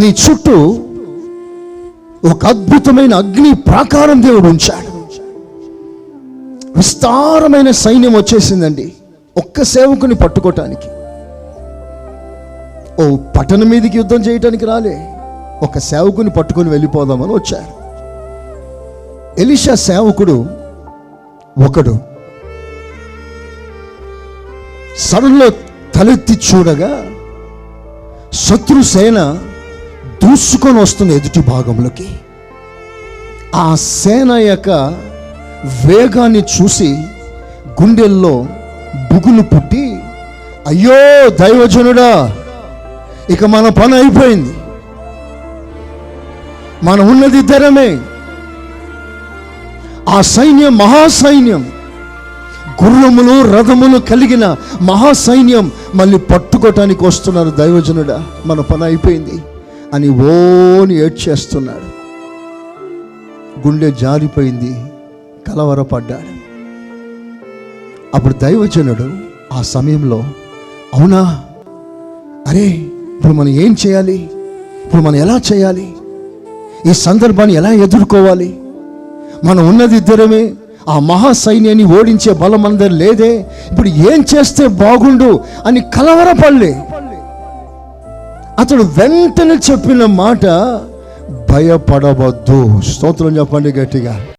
నీ చుట్టూ ఒక అద్భుతమైన అగ్ని ప్రాకారం దేవుడు ఉంచాడు. విస్తారమైన సైన్యం వచ్చేసిందండి ఒక్క సేవకుని పట్టుకోవటానికి. ఓ పట్టణం మీదకి యుద్ధం చేయటానికి రాలే, ఒక సేవకుని పట్టుకొని వెళ్ళిపోదామని వచ్చారు. ఎలీషా సేవకుడు ఒకడు సడన్లో తలెత్తి చూడగా శత్రు సేన దూసుకొని వస్తుంది ఎదుటి భాగంలోకి. ఆ సేన యొక్క వేగాన్ని చూసి గుండెల్లో బుగులు పుట్టి, అయ్యో దైవజనుడా, ఇక మన పని అయిపోయింది, మనం ఉన్నది ఇద్దరమే. ఆ సైన్యం మహాసైన్యం, గుర్రములు రథములు కలిగిన మహాసైన్యం మళ్ళీ పట్టుకోవటానికి వస్తున్నారు. దైవజనుడా, మన పని అయిపోయింది అని ఓని ఏడ్చేస్తున్నాడు. గుండె జారిపోయింది, కలవరపడ్డాడు. అప్పుడు దైవజనుడు ఆ సమయంలో, అవునా, అరే ఇప్పుడు మనం ఏం చేయాలి, ఇప్పుడు మనం ఎలా చేయాలి, ఈ సందర్భాన్ని ఎలా ఎదుర్కోవాలి, మనం ఉన్నది ఇద్దరమే, ఆ మహాసైన్యాన్ని ఓడించే బలం అందరు లేదే, ఇప్పుడు ఏం చేస్తే బాగుండు అని కలవరపడలే. అతడు వెంటనే చెప్పిన మాట, భయపడవద్దు. స్తోత్రం చెప్పండి గట్టిగా.